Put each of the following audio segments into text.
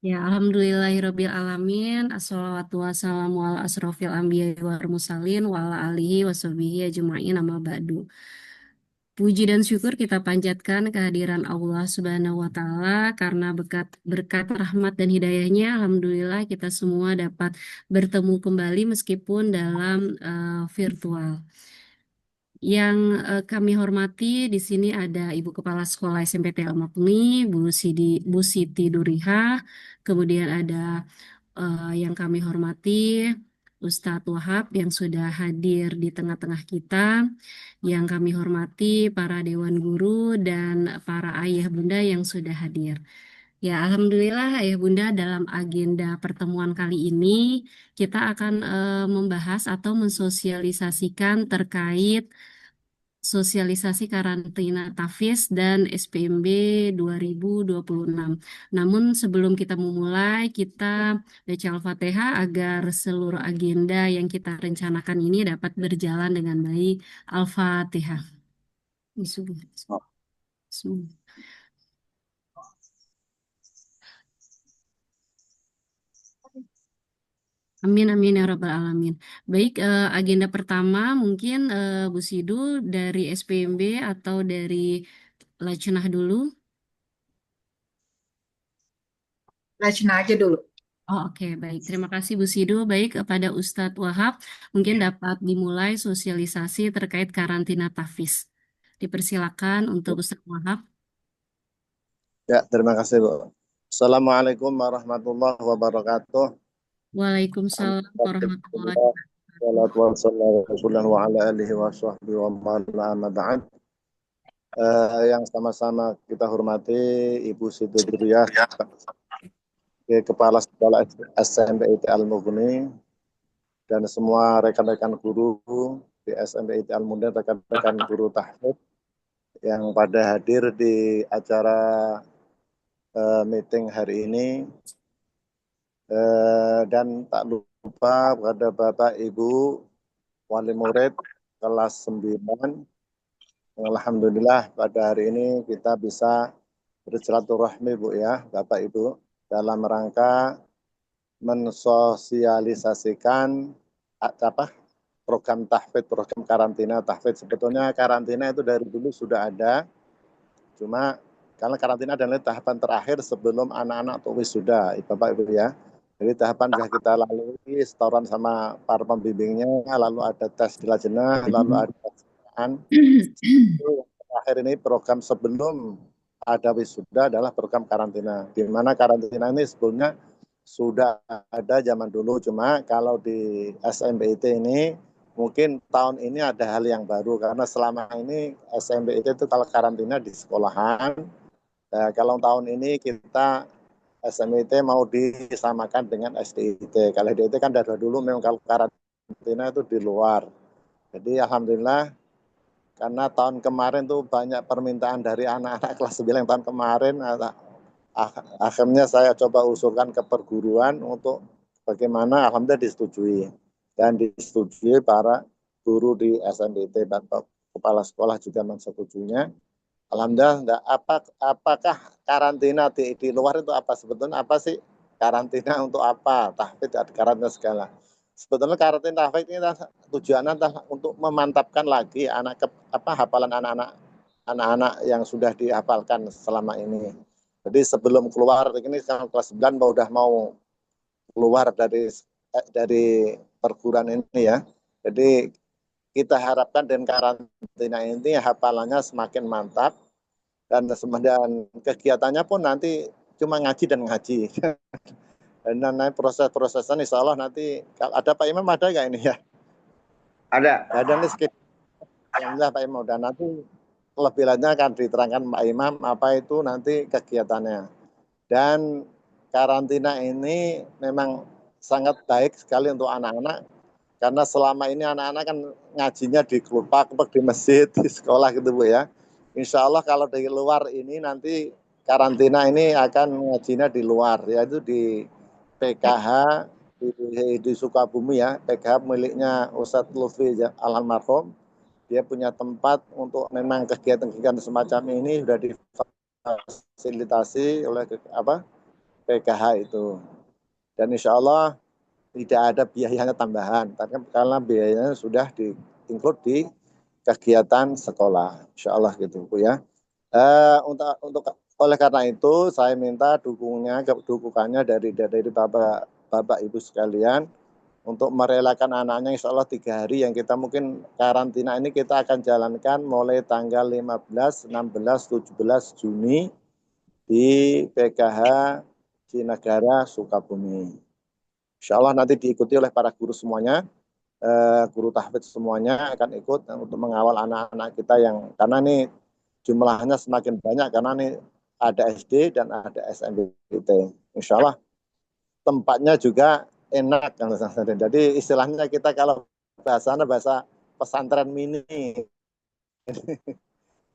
Ya, alhamdulillahirabbil alamin. Assalatu wassalamu ala asrofil anbiya wal mursalin wa ala alihi washabihi ajma'in amma ba'du. Puji dan syukur kita panjatkan kehadiran Allah Subhanahu wa taala karena berkat berkat rahmat dan hidayahnya alhamdulillah kita semua dapat bertemu kembali meskipun dalam virtual. Yang kami hormati di sini ada Ibu Kepala Sekolah SMPT Al Mukni, Bu Siti Duriha, kemudian ada yang kami hormati Ustadz Wahab yang sudah hadir di tengah-tengah kita, yang kami hormati para dewan guru dan para ayah bunda yang sudah hadir. Ya, alhamdulillah ayah bunda dalam agenda pertemuan kali ini kita akan membahas atau mensosialisasikan terkait sosialisasi karantina Tafiz dan SPMB 2026. Namun sebelum kita memulai, kita baca Al-Fatihah agar seluruh agenda yang kita rencanakan ini dapat berjalan dengan baik. Al-Fatihah. Bismillah. Amin, amin, ya Rabbal Alamin. Baik, agenda pertama mungkin Bu Sidu dari SPMB atau dari Lajnah dulu. Lajna aja dulu. Oh, oke, baik. Terima kasih Bu Sido. Baik, kepada Ustadz Wahab, mungkin dapat dimulai sosialisasi terkait karantina Tafiz. Dipersilakan untuk Ustadz Wahab. Ya, terima kasih, Bu. Assalamualaikum warahmatullahi wabarakatuh. Waalaikumsalam warahmatullahi Alhamdulillah, wabarakatuh. salatu wassalamu wa ala alihi wa sahbihi wa man la amma ba'd. Yang sama-sama kita hormati Ibu Siti Duriyah, Kepala Sekolah SMPIT Al-Mughni, dan semua rekan-rekan guru di SMPIT Al-Mughni, rekan-rekan guru tahfidz yang pada hadir di acara meeting hari ini. Dan tak lupa kepada Bapak Ibu wali murid kelas 9. Alhamdulillah pada hari ini kita bisa bersilaturahmi, Bu, ya Bapak Ibu, dalam rangka mensosialisasikan program tahfidz, program karantina tahfidz. Sebetulnya karantina itu dari dulu sudah ada, cuma karena karantina adalah tahapan terakhir sebelum anak-anak untuk wisuda, Bapak Ibu ya. Jadi tahapan sudah kita lalui, setoran sama para pembimbingnya, lalu ada tes di lajnah, lalu ada pemeriksaan. Yang terakhir ini program sebelum ada wisuda adalah program karantina. Di mana karantina ini sebetulnya sudah ada zaman dulu, cuma kalau di SMPIT ini mungkin tahun ini ada hal yang baru karena selama ini SMPIT itu kalau karantina di sekolahan. Kalau tahun ini kita SMIT mau disamakan dengan SDIT. Kalau SDIT kan dari dulu memang kalau karantina itu di luar. Jadi alhamdulillah karena tahun kemarin tuh banyak permintaan dari anak-anak kelas 9 tahun kemarin, akhirnya saya coba usulkan ke perguruan untuk bagaimana, alhamdulillah disetujui. Dan disetujui para guru di SMIT dan kepala sekolah juga mensetujuinya. Alhamdulillah, apakah karantina di luar itu apa sebetulnya, apa sih karantina untuk apa? Tahfidz karantina segala. Sebetulnya karantina tahfidz ini tujuannya untuk memantapkan lagi hafalan anak-anak yang sudah dihafalkan selama ini. Jadi sebelum keluar ini kelas 9 udah mau keluar dari perguruan ini ya. Jadi kita harapkan dengan karantina ini hafalannya semakin mantap dan kegiatannya pun nanti cuma ngaji dan ngaji. Dan proses-prosesnya insya Allah nanti ada Pak Imam, ada nggak ini ya? Ada. Ada nih sekitar. Alhamdulillah Pak Imam, dan nanti lebih lanjutnya akan diterangkan Pak Imam apa itu nanti kegiatannya. Dan karantina ini memang sangat baik sekali untuk anak-anak karena selama ini anak-anak kan ngajinya di kelopak di masjid, di sekolah gitu, Bu ya. Insya Allah kalau dari luar ini nanti karantina ini akan ngajinya di luar, yaitu di PKH di Sukabumi ya, PKH miliknya Ustadz Lutfi Almarhum. Dia punya tempat untuk memang kegiatan-kegiatan semacam ini sudah difasilitasi oleh PKH itu. Dan insya Allah tidak ada biayanya tambahan, karena biayanya sudah di-include di kegiatan sekolah, insya Allah gitu Bu ya. Oleh karena itu saya minta dukungannya dari Bapak Ibu sekalian untuk merelakan anaknya, insya Allah 3 hari yang kita mungkin karantina ini kita akan jalankan mulai tanggal 15, 16, 17 Juni di PKH Cinegara Sukabumi. Insya Allah nanti diikuti oleh para guru semuanya, guru tahfidz semuanya akan ikut untuk mengawal anak-anak kita yang, karena ini jumlahnya semakin banyak, karena ini ada SD dan ada SMPT. Insya Allah tempatnya juga enak. Jadi istilahnya kita kalau bahasanya bahasa pesantren mini.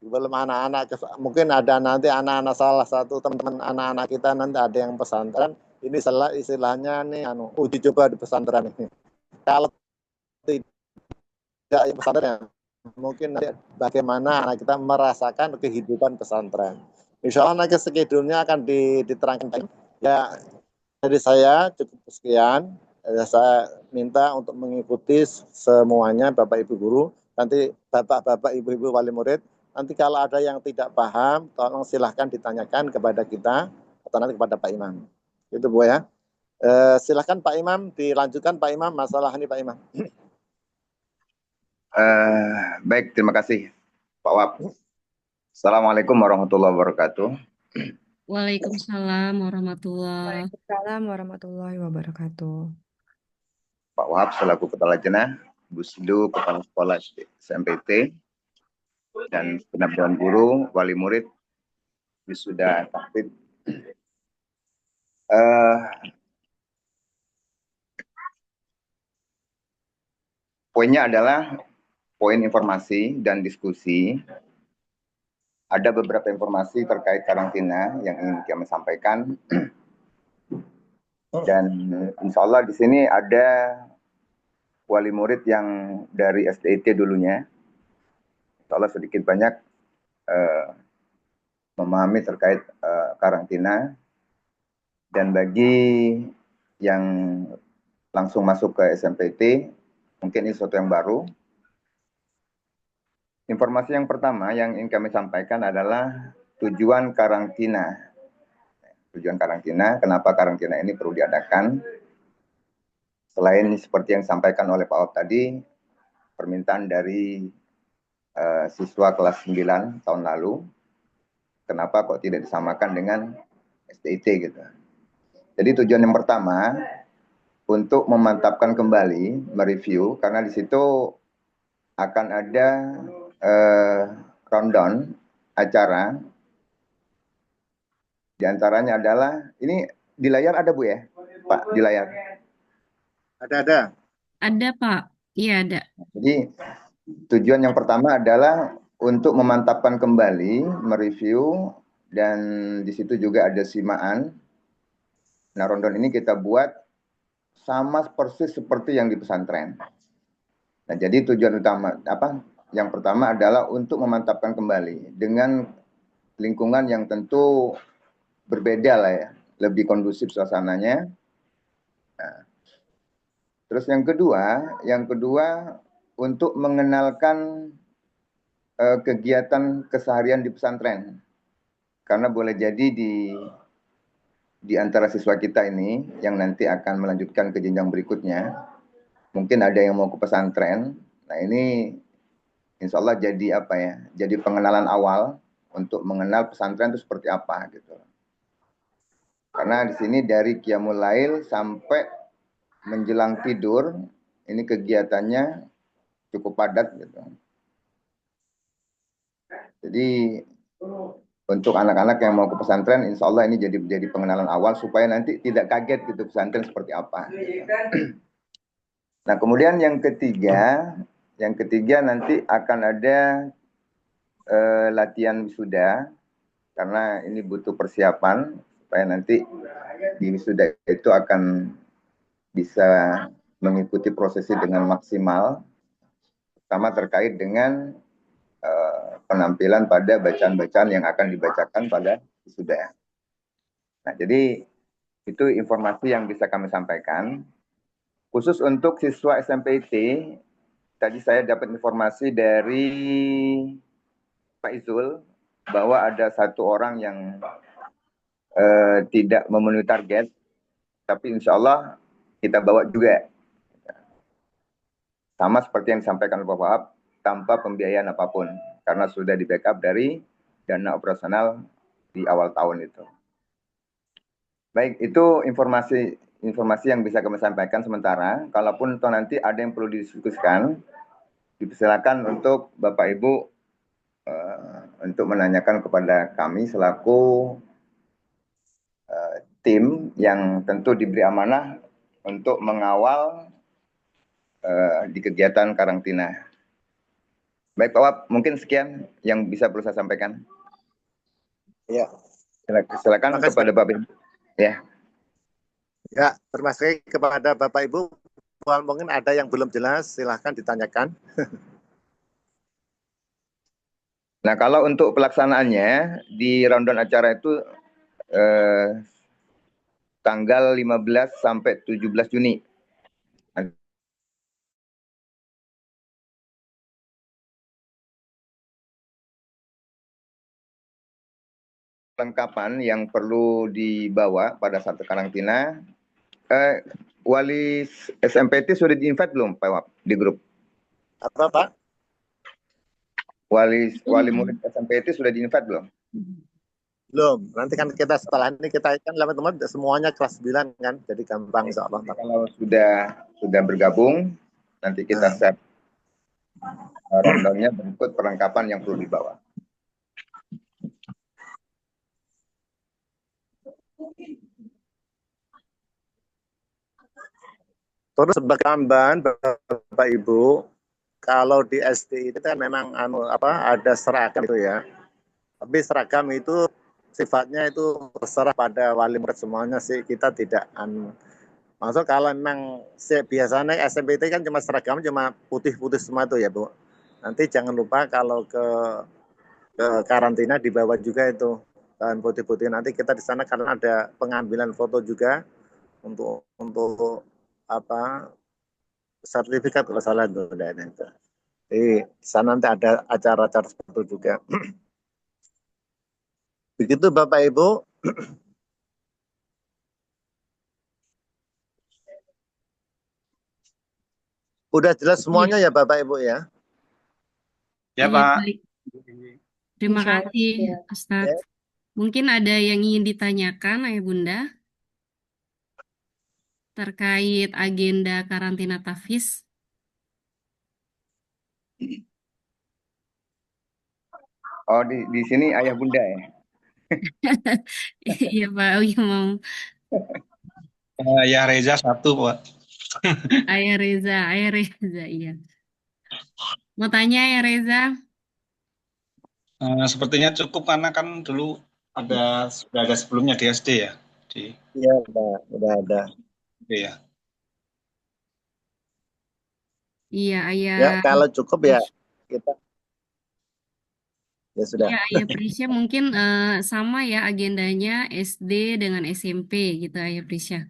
Belum anak-anak, mungkin ada nanti anak-anak salah satu teman-teman anak-anak kita nanti ada yang pesantren, ini istilahnya nih uji coba di pesantren ini. Kalau tidak yang pesantren, mungkin nanti bagaimana anak kita merasakan kehidupan pesantren. Insya Allah nanti skedulnya akan diterangkan. Ya, dari saya cukup sekian. Saya minta untuk mengikuti semuanya Bapak Ibu guru, nanti Bapak Ibu wali murid. Nanti kalau ada yang tidak paham, tolong silahkan ditanyakan kepada kita atau nanti kepada Pak Imam. Itu Bu ya. Silahkan Pak Imam, dilanjutkan Pak Imam masalah ini Pak Imam. Baik, terima kasih Pak Wab. Assalamualaikum warahmatullahi wabarakatuh. Waalaikumsalam warahmatullahi Waalaikumsalam warahmatullahi wabarakatuh. Pak Wab selaku Kepala Jenah, Bu Sidu Kepala Sekolah SMPT, dan segenap dewan guru, wali murid, wisuda tahfidz. Poinnya adalah poin informasi dan diskusi. Ada beberapa informasi terkait karantina yang ingin kami sampaikan. Dan insya Allah di sini ada wali murid yang dari SDIT dulunya. Insya Allah sedikit banyak memahami terkait karantina. Dan bagi yang langsung masuk ke SMPT, mungkin ini sesuatu yang baru. Informasi yang pertama yang ingin kami sampaikan adalah tujuan karantina. Tujuan karantina, kenapa karantina ini perlu diadakan? Selain seperti yang disampaikan oleh Pak Op tadi, permintaan dari siswa kelas 9 tahun lalu, kenapa kok tidak disamakan dengan SDIT gitu. Jadi tujuan yang pertama, untuk memantapkan kembali, mereview, karena di situ akan ada rundown acara. Di antaranya adalah, ini di layar ada Bu ya? Pak, di layar. Ada. Ada Pak, iya ada. Jadi tujuan yang pertama adalah untuk memantapkan kembali, mereview, dan di situ juga ada simaan. Nah, rundown ini kita buat sama persis seperti yang di pesantren. Nah, jadi tujuan utama yang pertama adalah untuk memantapkan kembali dengan lingkungan yang tentu berbeda lah ya, lebih kondusif suasananya. Nah, terus yang kedua untuk mengenalkan kegiatan keseharian di pesantren, karena boleh jadi di antara siswa kita ini yang nanti akan melanjutkan ke jenjang berikutnya, mungkin ada yang mau ke pesantren. Nah, ini insya Allah jadi jadi pengenalan awal untuk mengenal pesantren itu seperti apa gitu. Karena di sini dari Qiyamul Lail sampai menjelang tidur, ini kegiatannya cukup padat gitu. Jadi untuk anak-anak yang mau ke pesantren, insya Allah ini jadi pengenalan awal supaya nanti tidak kaget gitu pesantren seperti apa. Nah, kemudian yang ketiga nanti akan ada latihan wisuda, karena ini butuh persiapan supaya nanti di wisuda itu akan bisa mengikuti prosesi dengan maksimal, pertama terkait dengan penampilan pada bacaan-bacaan yang akan dibacakan pada wisuda. Nah, jadi itu informasi yang bisa kami sampaikan. Khusus untuk siswa SMPT, tadi saya dapat informasi dari Pak Izul bahwa ada satu orang yang tidak memenuhi target, tapi insya Allah kita bawa juga. Sama seperti yang disampaikan Bapak Wahab, tanpa pembiayaan apapun, karena sudah di backup dari dana operasional di awal tahun itu. Baik, itu informasi yang bisa kami sampaikan sementara. Kalaupun nanti ada yang perlu didiskusikan, dipersilakan untuk Bapak Ibu untuk menanyakan kepada kami selaku tim yang tentu diberi amanah untuk mengawal di kegiatan karantina. Baik Pak Wahab, mungkin sekian yang bisa perlu saya sampaikan. Ya, Silakan kepada Bapak Ibu. Ya. Ya, terima kasih kepada Bapak Ibu. Kalau mungkin ada yang belum jelas, silahkan ditanyakan. Nah, kalau untuk pelaksanaannya di rundown acara itu tanggal 15 sampai 17 Juni. Kelengkapan yang perlu dibawa pada saat karantina, wali SMPT sudah di-invite belum Pak Wahab di grup? Apa Pak? Wali murid SMPT sudah di-invite belum? Belum. Nanti kan kita setelah ini kita kan teman-teman semuanya kelas 9 kan, jadi gampang insya Allah. Kalau sudah bergabung, nanti kita set rundown-nya berikut perlengkapan yang perlu dibawa. Terus sebagai tambahan Bapak Ibu, kalau di SD itu kan memang ada seragam itu ya. Tapi seragam itu sifatnya itu terserah pada wali murid semuanya sih, kita tidak maksud kalau memang biasanya SMPT kan cuma seragam cuma putih-putih semua itu ya Bu. Nanti jangan lupa kalau ke karantina dibawa juga itu bahan putih-putih. Nanti kita di sana karena ada pengambilan foto juga untuk sertifikat kalau salah itu. Jadi di sana nanti ada acara-acara seperti itu juga. Begitu Bapak Ibu. Udah jelas semuanya ya Bapak Ibu ya? Ya, Iya, Pak. baik. Terima Insya Allah, kasih, ya. Ustadz. Mungkin ada yang ingin ditanyakan, Ayah Bunda, terkait agenda karantina tahfiz. Oh, di sini Ayah Bunda ya? Iya, Pak. Oh, iya, mau. Ya Reza satu, Pak. Ayah Reza, iya. Mau tanya, Ayah Reza? Sepertinya cukup karena kan dulu sudah ada sebelumnya di SD ya. Iya, udah ada. Ya. Iya, Ayah. Ya, kalau cukup ya kita ya sudah. Iya, Ayah Prisya mungkin sama ya agendanya SD dengan SMP gitu, Ayah Prisya.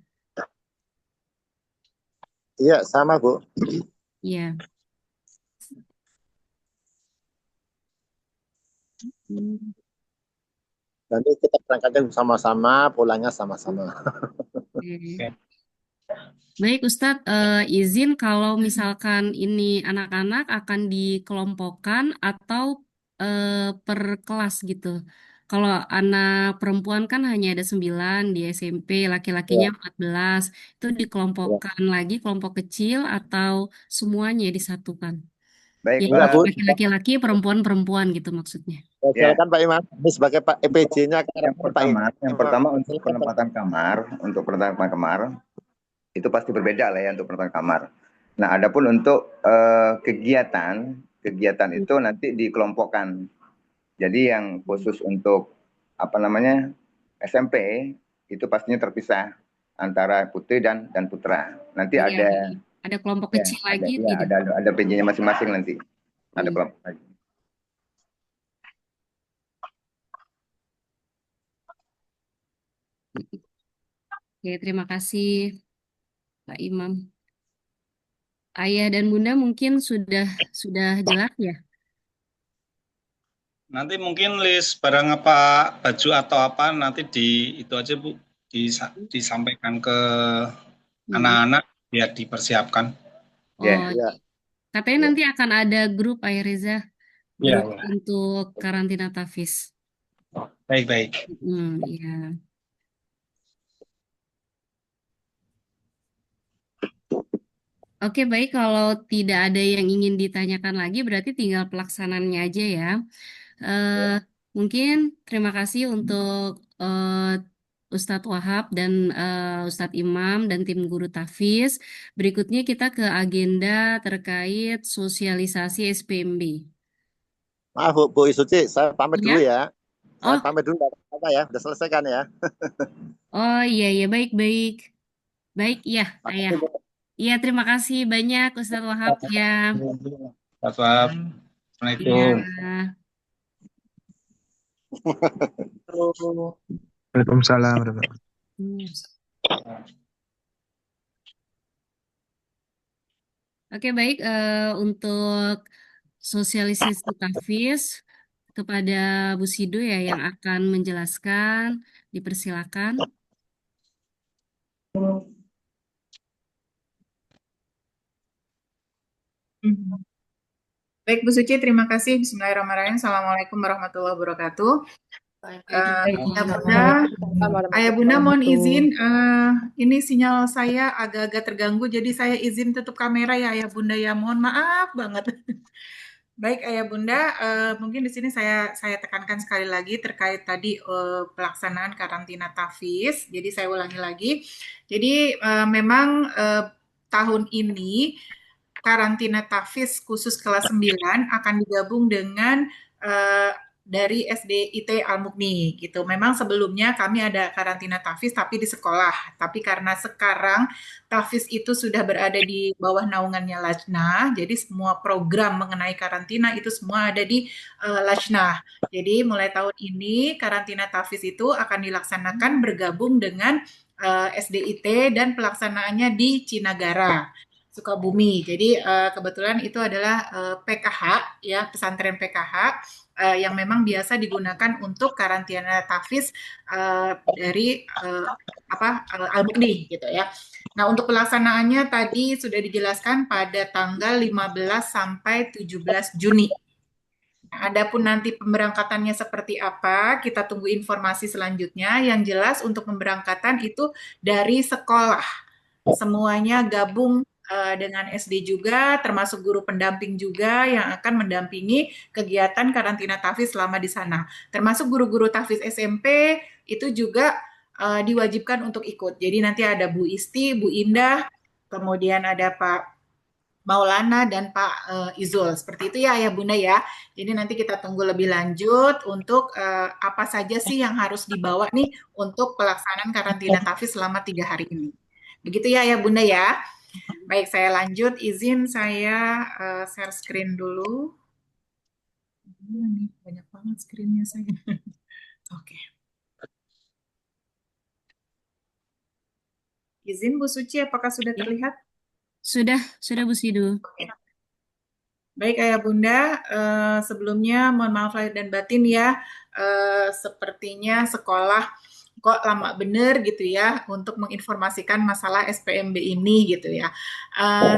Iya, sama Bu. Iya. Nanti kita berangkatnya sama-sama, pulangnya sama-sama. Oke. Baik, Ustadz, izin kalau misalkan ini anak-anak akan dikelompokkan atau per kelas gitu. Kalau anak perempuan kan hanya ada 9 di SMP, laki-lakinya Ya, 14. Itu ya. dikelompokkan lagi kelompok kecil atau semuanya disatukan? Baik, Ya, Enggak Bu. laki-laki, perempuan-perempuan gitu maksudnya. Ya, Ya. silakan Pak Iman. Ini sebagai Pak EPJ-nya Yang pertama untuk penempatan kamar, itu pasti berbeda lah ya untuk penempatan kamar. Nah, adapun untuk kegiatan itu nanti dikelompokkan. Jadi yang khusus untuk SMP itu pastinya terpisah antara putri dan putra. Nanti Iya, ada kelompok kecil lagi tidak? ada PJ-nya masing-masing nanti. Ada Iya. kelompok lagi. Oke, terima kasih Pak Imam. Ayah dan Bunda mungkin sudah jelas ya. Nanti mungkin list barang apa, baju atau apa nanti itu aja Bu, disampaikan ke Mm-mm. anak-anak biar dipersiapkan. Oh, Ya, Ya, katanya ya. nanti akan ada grup Ayah Reza, Iya, grup ya. untuk karantina Tafis. Baik-baik. Ya. Oke, baik. Kalau tidak ada yang ingin ditanyakan lagi, berarti tinggal pelaksanaannya aja ya. Eh, Mungkin terima kasih untuk Ustadz Wahab dan Ustadz Imam dan tim guru Tafis. Berikutnya kita ke agenda terkait sosialisasi SPMB. Maaf Bu Isuci, saya pamit dulu Ya? ya. Saya Oh, pamit dulu apa ya, udah selesai kan ya. oh iya, iya, baik-baik. Baik, iya, ayah. Makasih, Bu. Iya, terima kasih banyak Ustadz Wahab ya. Whatsapp. Iya. Assalamualaikum. Tuh. Waalaikumsalam warahmatullahi Oke, baik. Untuk sosialisasi Tafis kepada Bu Sido ya yang akan menjelaskan, dipersilakan. Baik Bu Suci, terima kasih. Bismillahirrahmanirrahim. Assalamualaikum warahmatullahi wabarakatuh. Ayah Bunda, Ayah Bunda mohon izin, ini sinyal saya agak-agak terganggu, jadi saya izin tutup kamera ya Ayah Bunda ya. Mohon maaf banget. Baik Ayah Bunda, mungkin di sini saya tekankan sekali lagi terkait tadi pelaksanaan karantina Tafis. Jadi saya ulangi lagi. Jadi memang tahun ini karantina Tafis khusus kelas 9 akan digabung dengan dari SDIT Al-Mukni gitu. Memang sebelumnya kami ada karantina Tafis tapi di sekolah. Tapi karena sekarang Tafis itu sudah berada di bawah naungannya Lajnah, jadi semua program mengenai karantina itu semua ada di Lajnah. Jadi mulai tahun ini karantina Tafis itu akan dilaksanakan bergabung dengan SDIT dan pelaksanaannya di Cinagara. Sukabumi. Jadi kebetulan itu adalah PKH ya, pesantren PKH yang memang biasa digunakan untuk karantina Tafis dari Al-Mukni gitu ya. Nah, untuk pelaksanaannya tadi sudah dijelaskan pada tanggal 15 sampai 17 Juni. Nah, adapun nanti pemberangkatannya seperti apa, kita tunggu informasi selanjutnya. Yang jelas untuk pemberangkatan itu dari sekolah. Semuanya gabung dengan SD juga, termasuk guru pendamping juga yang akan mendampingi kegiatan karantina Tafis selama di sana. Termasuk guru-guru Tafis SMP itu juga diwajibkan untuk ikut. Jadi nanti ada Bu Isti, Bu Indah, kemudian ada Pak Maulana dan Pak Izul. Seperti itu ya Ayah Bunda ya. Jadi nanti kita tunggu lebih lanjut untuk apa saja sih yang harus dibawa nih untuk pelaksanaan karantina Tafis selama 3 hari ini. Begitu ya Ayah Bunda ya. Baik, saya lanjut. Izin saya share screen dulu. Banyak banget screennya saya. Oke. Izin Bu Suci, apakah sudah terlihat? Sudah Bu Sido. Baik Ayah Bunda, sebelumnya mohon maaf lahir dan batin ya, sepertinya sekolah kok lama bener gitu ya untuk menginformasikan masalah SPMB ini gitu ya.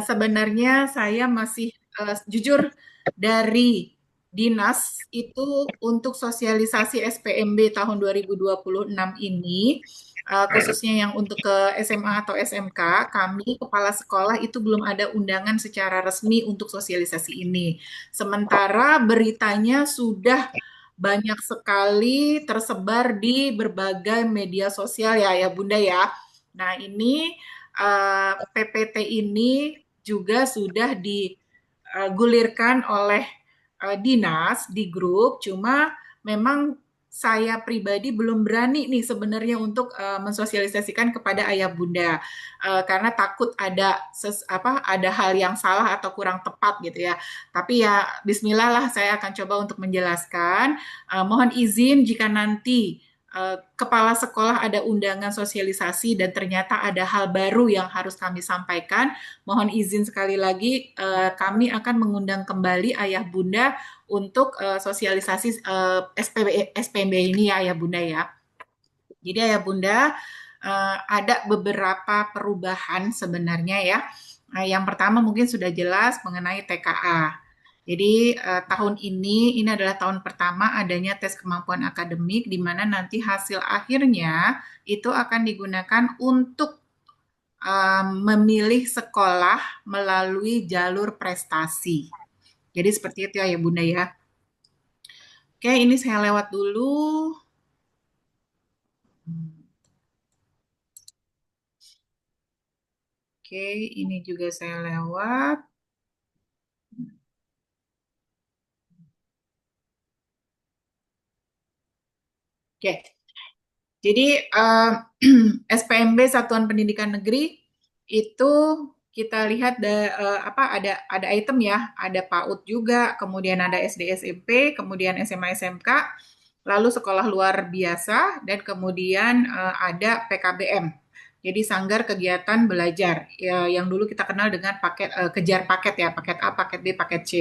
Sebenarnya saya masih jujur dari dinas itu untuk sosialisasi SPMB tahun 2026 ini khususnya yang untuk ke SMA atau SMK, kami kepala sekolah itu belum ada undangan secara resmi untuk sosialisasi ini. Sementara beritanya sudah banyak sekali tersebar di berbagai media sosial ya Bunda ya. Nah ini PPT ini juga sudah digulirkan oleh dinas di grup, cuma memang saya pribadi belum berani nih sebenarnya untuk mensosialisasikan kepada ayah bunda karena takut ada ada hal yang salah atau kurang tepat gitu ya. Tapi ya Bismillah lah saya akan coba untuk menjelaskan. Mohon izin jika nanti kepala sekolah ada undangan sosialisasi dan ternyata ada hal baru yang harus kami sampaikan, mohon izin sekali lagi kami akan mengundang kembali ayah bunda untuk sosialisasi SPMB ini ya ayah bunda ya. Jadi ayah bunda ada beberapa perubahan sebenarnya ya. Yang pertama mungkin sudah jelas mengenai TKA. Jadi tahun ini adalah tahun pertama adanya tes kemampuan akademik di mana nanti hasil akhirnya itu akan digunakan untuk memilih sekolah melalui jalur prestasi. Jadi seperti itu ya Bunda ya. Oke, ini saya lewat dulu. Oke, ini juga saya lewat. Oke, jadi SPMB Satuan Pendidikan Negeri itu kita lihat ada item ya, ada PAUD juga, kemudian ada SD SMP, kemudian SMA SMK, lalu sekolah luar biasa, dan kemudian ada PKBM. Jadi sanggar kegiatan belajar ya, yang dulu kita kenal dengan paket kejar paket ya, paket A, paket B, paket C.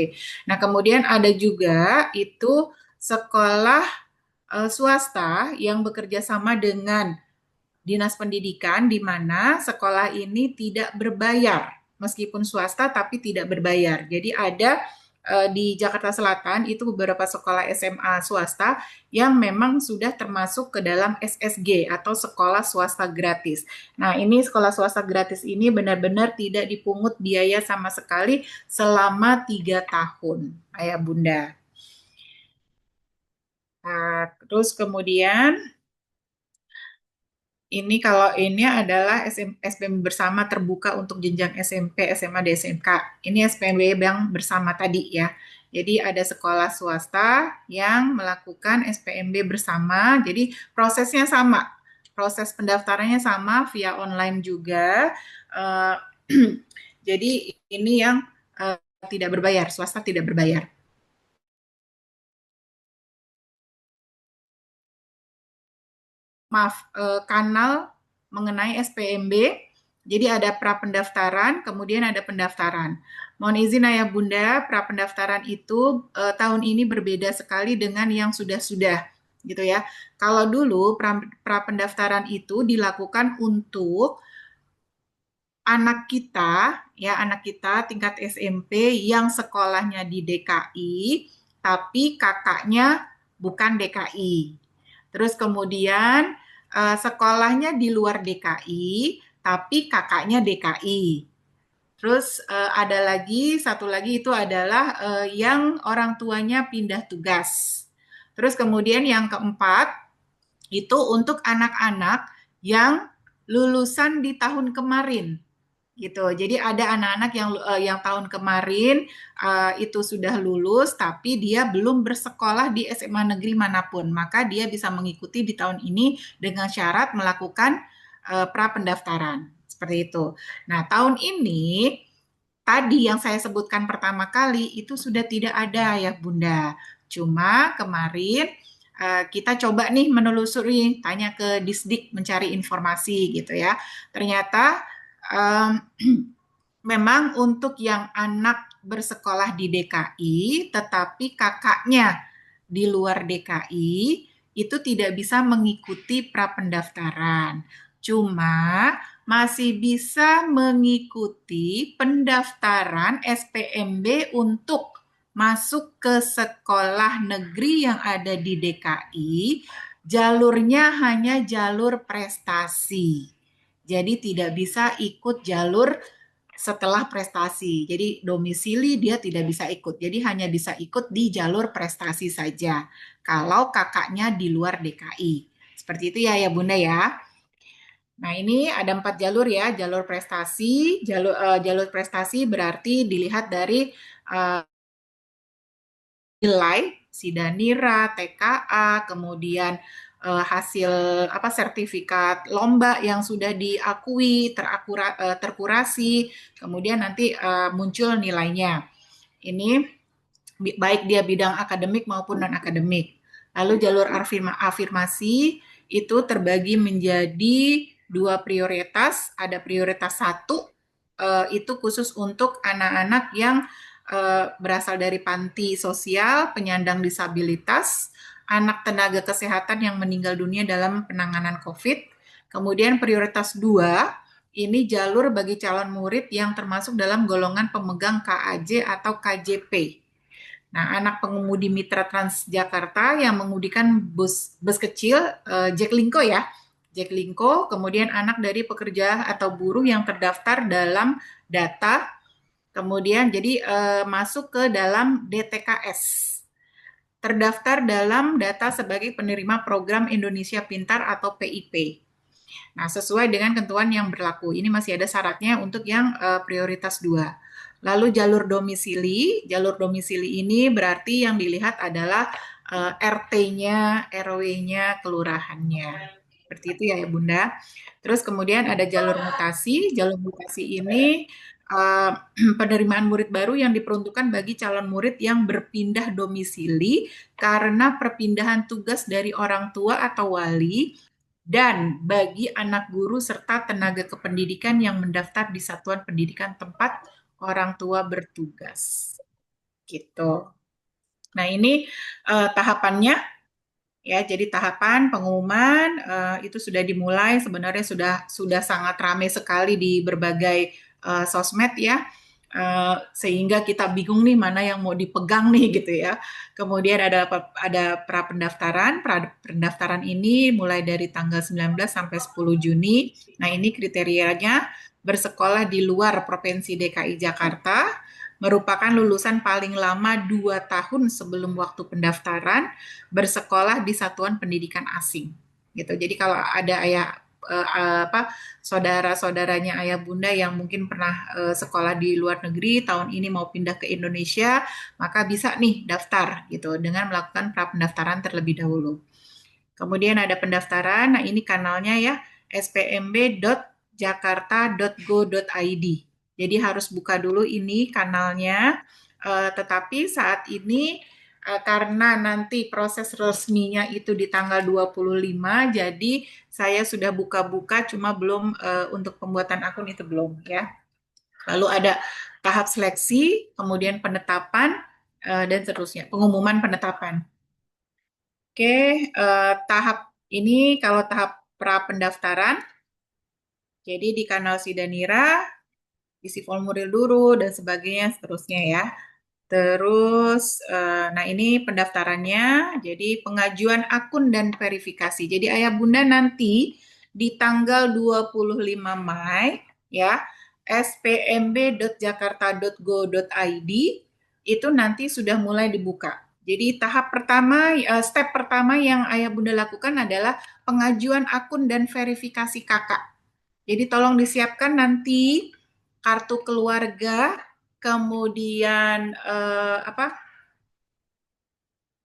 Nah kemudian ada juga itu sekolah swasta yang bekerja sama dengan Dinas Pendidikan di mana sekolah ini tidak berbayar, meskipun swasta tapi tidak berbayar. Jadi ada di Jakarta Selatan itu beberapa sekolah SMA swasta yang memang sudah termasuk ke dalam SSG atau sekolah swasta gratis. Nah, ini sekolah swasta gratis ini benar-benar tidak dipungut biaya sama sekali selama 3 tahun, Ayah Bunda. Nah, terus kemudian ini kalau ini adalah SPMB bersama terbuka untuk jenjang SMP, SMA, dan SMK. Ini SPMB yang bersama tadi ya. Jadi ada sekolah swasta yang melakukan SPMB bersama. Jadi prosesnya sama. Proses pendaftarannya sama via online juga. Jadi ini yang tidak berbayar, swasta tidak berbayar. Kanal mengenai SPMB. Jadi ada pra pendaftaran, kemudian ada pendaftaran. Mohon izin Ayah Bunda, pra pendaftaran itu tahun ini berbeda sekali dengan yang sudah-sudah, gitu ya. Kalau dulu pra pendaftaran itu dilakukan untuk anak kita tingkat SMP yang sekolahnya di DKI, tapi kakaknya bukan DKI. Terus kemudian sekolahnya di luar DKI, tapi kakaknya DKI. Terus ada satu lagi itu adalah yang orang tuanya pindah tugas. Terus kemudian yang keempat, itu untuk anak-anak yang lulusan di tahun kemarin. Gitu. Jadi ada anak-anak yang tahun kemarin itu sudah lulus tapi dia belum bersekolah di SMA negeri manapun, maka dia bisa mengikuti di tahun ini dengan syarat melakukan pra pendaftaran. Seperti itu. Nah, tahun ini tadi yang saya sebutkan pertama kali itu sudah tidak ada ya Bunda. Cuma kemarin kita coba nih menelusuri, tanya ke Disdik mencari informasi gitu ya. Ternyata memang untuk yang anak bersekolah di DKI, tetapi kakaknya di luar DKI, itu tidak bisa mengikuti prapendaftaran. Cuma masih bisa mengikuti pendaftaran SPMB untuk masuk ke sekolah negeri yang ada di DKI, jalurnya hanya jalur prestasi. Jadi tidak bisa ikut jalur setelah prestasi. Jadi domisili dia tidak bisa ikut. Jadi hanya bisa ikut di jalur prestasi saja. Kalau kakaknya di luar DKI. Seperti itu ya Bunda ya. Nah ini ada 4 jalur ya. Jalur prestasi. Jalur prestasi berarti dilihat dari nilai Sidanira, TKA, kemudian hasil sertifikat lomba yang sudah diakui, terkurasi, kemudian nanti muncul nilainya. Ini baik dia bidang akademik maupun non akademik. Lalu jalur afirmasi itu terbagi menjadi 2 prioritas. Ada prioritas 1, itu khusus untuk anak-anak yang berasal dari panti sosial, penyandang disabilitas, anak tenaga kesehatan yang meninggal dunia dalam penanganan COVID. Kemudian prioritas 2, ini jalur bagi calon murid yang termasuk dalam golongan pemegang KAJ atau KJP. Nah, anak pengemudi mitra Transjakarta yang mengemudikan bus kecil, Jaklingko ya, Jaklingko, kemudian anak dari pekerja atau buruh yang terdaftar dalam data, kemudian jadi masuk ke dalam DTKS, terdaftar dalam data sebagai penerima program Indonesia Pintar atau PIP. Nah, sesuai dengan ketentuan yang berlaku. Ini masih ada syaratnya untuk yang prioritas 2. Lalu jalur domisili ini berarti yang dilihat adalah RT-nya, RW-nya, kelurahannya. Seperti itu ya Bunda. Terus kemudian ada jalur mutasi. Jalur mutasi ini penerimaan murid baru yang diperuntukkan bagi calon murid yang berpindah domisili karena perpindahan tugas dari orang tua atau wali dan bagi anak guru serta tenaga kependidikan yang mendaftar di satuan pendidikan tempat orang tua bertugas. Gitu. Nah, ini tahapannya ya. Jadi tahapan pengumuman itu sudah dimulai, sebenarnya sudah sangat ramai sekali di berbagai sosmed ya. Sehingga kita bingung nih mana yang mau dipegang nih gitu ya. Kemudian ada pra pendaftaran ini mulai dari tanggal 19 sampai 10 Juni. Nah, ini kriterianya bersekolah di luar Provinsi DKI Jakarta, merupakan lulusan paling lama 2 tahun sebelum waktu pendaftaran, bersekolah di satuan pendidikan asing. Gitu. Jadi kalau ada saudara-saudaranya ayah bunda yang mungkin pernah sekolah di luar negeri, tahun ini mau pindah ke Indonesia, maka bisa nih daftar gitu dengan melakukan pra pendaftaran terlebih dahulu. Kemudian ada pendaftaran, nah ini kanalnya ya, spmb.jakarta.go.id. Jadi harus buka dulu ini kanalnya, tetapi saat ini karena nanti proses resminya itu di tanggal 25, jadi saya sudah buka-buka, cuma belum untuk pembuatan akun itu belum ya. Lalu ada tahap seleksi, kemudian penetapan, dan seterusnya, pengumuman penetapan. Oke, tahap ini kalau tahap pra pendaftaran, jadi di kanal Sidanira, isi formulir dulu dan sebagainya, seterusnya ya. Terus, nah ini pendaftarannya, jadi pengajuan akun dan verifikasi. Jadi ayah bunda nanti di tanggal 25 Mei, ya, spmb.jakarta.go.id, itu nanti sudah mulai dibuka. Jadi tahap pertama, step pertama yang ayah bunda lakukan adalah pengajuan akun dan verifikasi kakak. Jadi tolong disiapkan nanti kartu keluarga, kemudian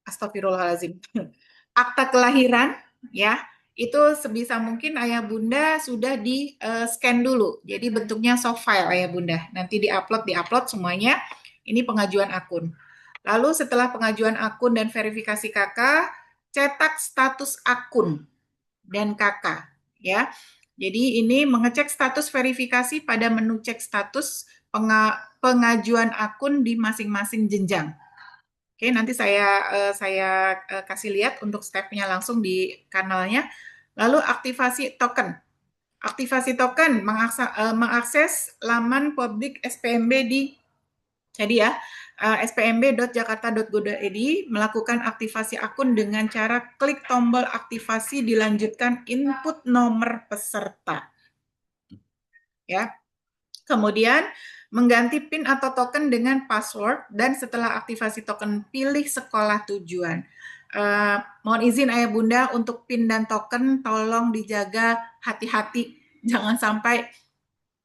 astagfirullahaladzim, akta kelahiran ya, itu sebisa mungkin ayah bunda sudah di scan dulu, jadi bentuknya soft file ayah bunda, nanti diupload semuanya. Ini pengajuan akun. Lalu setelah pengajuan akun dan verifikasi kakak, cetak status akun dan kakak ya. Jadi ini mengecek status verifikasi pada menu cek status pengajuan akun di masing-masing jenjang. Oke, nanti saya kasih lihat untuk stepnya langsung di kanalnya. Lalu aktivasi token. Aktivasi token mengakses laman publik SPMB jadi ya, spmb.jakarta.go.id, melakukan aktivasi akun dengan cara klik tombol aktivasi, dilanjutkan input nomor peserta. Ya. Kemudian mengganti PIN atau token dengan password, dan setelah aktivasi token pilih sekolah tujuan. Mohon izin ayah bunda untuk PIN dan token tolong dijaga hati-hati, jangan sampai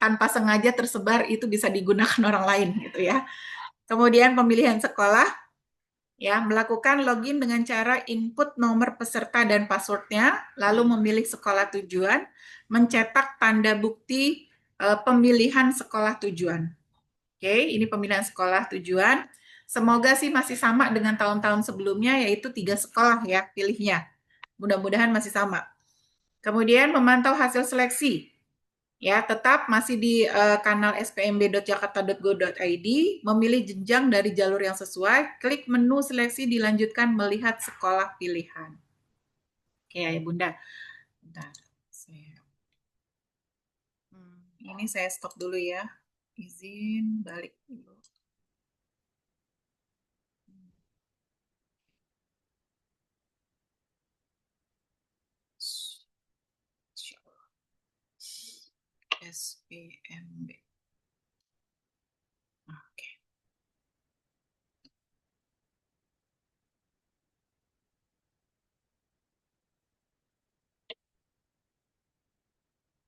tanpa sengaja tersebar, itu bisa digunakan orang lain gitu ya. Kemudian pemilihan sekolah, ya, melakukan login dengan cara input nomor peserta dan passwordnya, lalu memilih sekolah tujuan, mencetak tanda bukti pemilihan sekolah tujuan. Oke, ini pemilihan sekolah tujuan. Semoga sih masih sama dengan tahun-tahun sebelumnya, yaitu 3 sekolah ya pilihnya. Mudah-mudahan masih sama. Kemudian memantau hasil seleksi. Ya, tetap masih di kanal spmb.jakarta.go.id, memilih jenjang dari jalur yang sesuai, klik menu seleksi dilanjutkan melihat sekolah pilihan. Oke, ya Bunda. Bentar, ini saya stop dulu ya. Izin balik dulu. SPMB. Oke.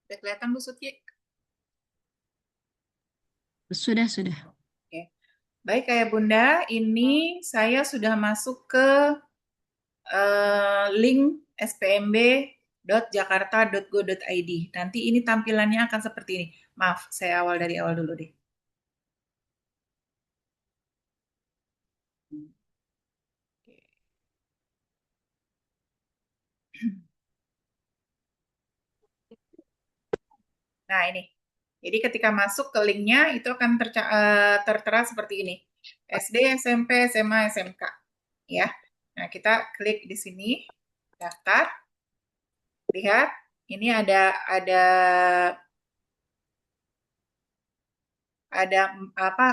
Udah kelihatan Bu Sutyi? Sudah, sudah. Oke. Baik Ayah Bunda, ini saya sudah masuk ke link spmb.jakarta.go.id. Nanti ini tampilannya akan seperti ini. Maaf, saya dari awal dulu deh. Nah, ini. Jadi ketika masuk ke linknya itu akan tertera seperti ini. SD, SMP, SMA, SMK. Ya. Nah, kita klik di sini, daftar. Lihat, ini ada apa?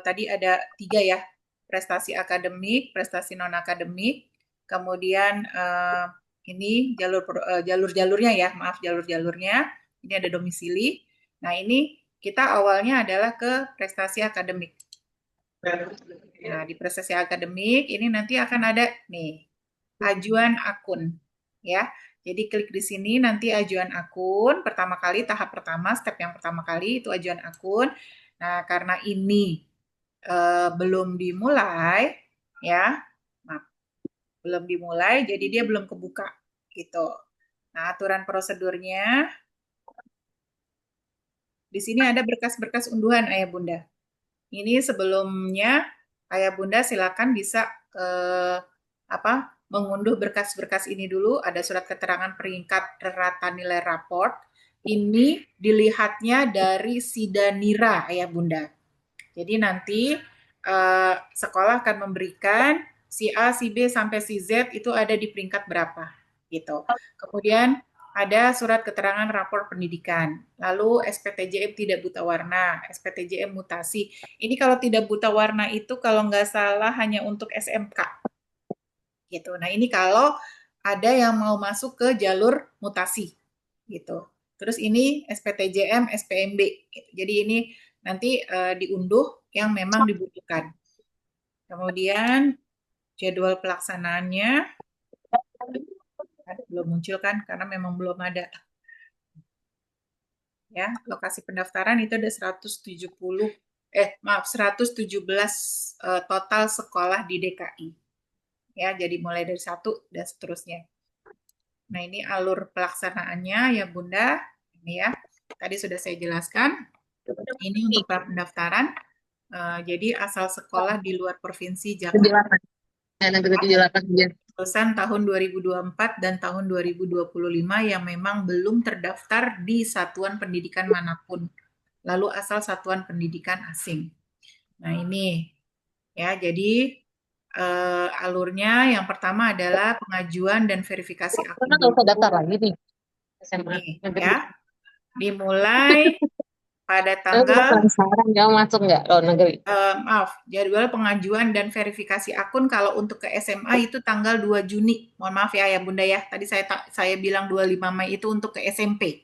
Tadi ada 3 ya. Prestasi akademik, prestasi non akademik, kemudian ini jalur-jalurnya ya, maaf jalur-jalurnya. Ini ada domisili. Nah, ini kita awalnya adalah ke prestasi akademik. Nah, di prestasi akademik ini nanti akan ada nih ajuan akun ya. Jadi klik di sini nanti ajuan akun pertama kali tahap pertama step yang pertama kali itu ajuan akun. Nah, karena ini belum dimulai ya. Maaf, belum dimulai jadi dia belum kebuka gitu. Nah, aturan prosedurnya di sini ada berkas-berkas unduhan Ayah Bunda. Ini sebelumnya Ayah Bunda silakan bisa mengunduh berkas-berkas ini dulu. Ada surat keterangan peringkat rata nilai raport. Ini dilihatnya dari Sidanira Ayah Bunda. Jadi nanti sekolah akan memberikan si A, si B sampai si Z itu ada di peringkat berapa gitu. Kemudian ada surat keterangan rapor pendidikan. Lalu SPTJM tidak buta warna, SPTJM mutasi. Ini kalau tidak buta warna itu kalau nggak salah hanya untuk SMK. Gitu. Nah, ini kalau ada yang mau masuk ke jalur mutasi. Gitu. Terus ini SPTJM, SPMB. Gitu. Jadi ini nanti diunduh yang memang dibutuhkan. Kemudian jadwal pelaksanaannya belum muncul kan karena memang belum ada. Ya, lokasi pendaftaran itu ada 117 total sekolah di DKI. Ya, jadi mulai dari 1 dan seterusnya. Nah, ini alur pelaksanaannya ya Bunda. Ini ya. Tadi sudah saya jelaskan. Ini untuk pendaftaran. Jadi asal sekolah di luar provinsi Jakarta. Lulusan tahun 2024 dan tahun 2025 yang memang belum terdaftar di satuan pendidikan manapun. Lalu asal satuan pendidikan asing. Nah ini ya, jadi alurnya yang pertama adalah pengajuan dan verifikasi akun. Nggak usah daftar lagi nih SMA. Ya, dimulai pada tanggal nggak masuk nggak luar negeri? Jadwal pengajuan dan verifikasi akun kalau untuk ke SMA itu tanggal 2 Juni. Mohon maaf ya Bunda ya. Tadi saya bilang 25 Mei itu untuk ke SMP.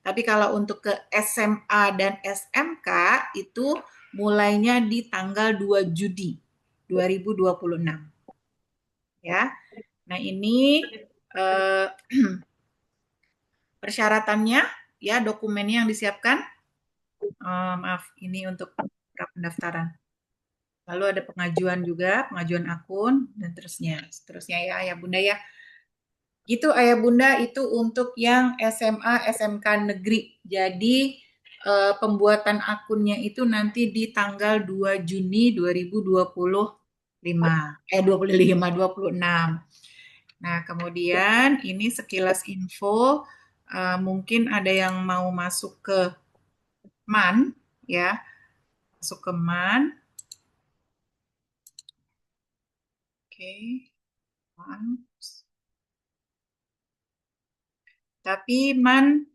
Tapi kalau untuk ke SMA dan SMK itu mulainya di tanggal 2 Juni 2026. Ya. Nah, ini persyaratannya ya, dokumennya yang disiapkan. Ini untuk pendaftaran. Lalu ada pengajuan juga, pengajuan akun, dan seterusnya ya Ayah Bunda ya. Gitu Ayah Bunda itu untuk yang SMA, SMK negeri. Jadi pembuatan akunnya itu nanti di tanggal 2 Juni 2025. 26. Nah, kemudian ini sekilas info, mungkin ada yang mau masuk ke MAN, ya, masuk ke MAN. Oke, MAN. Tapi MAN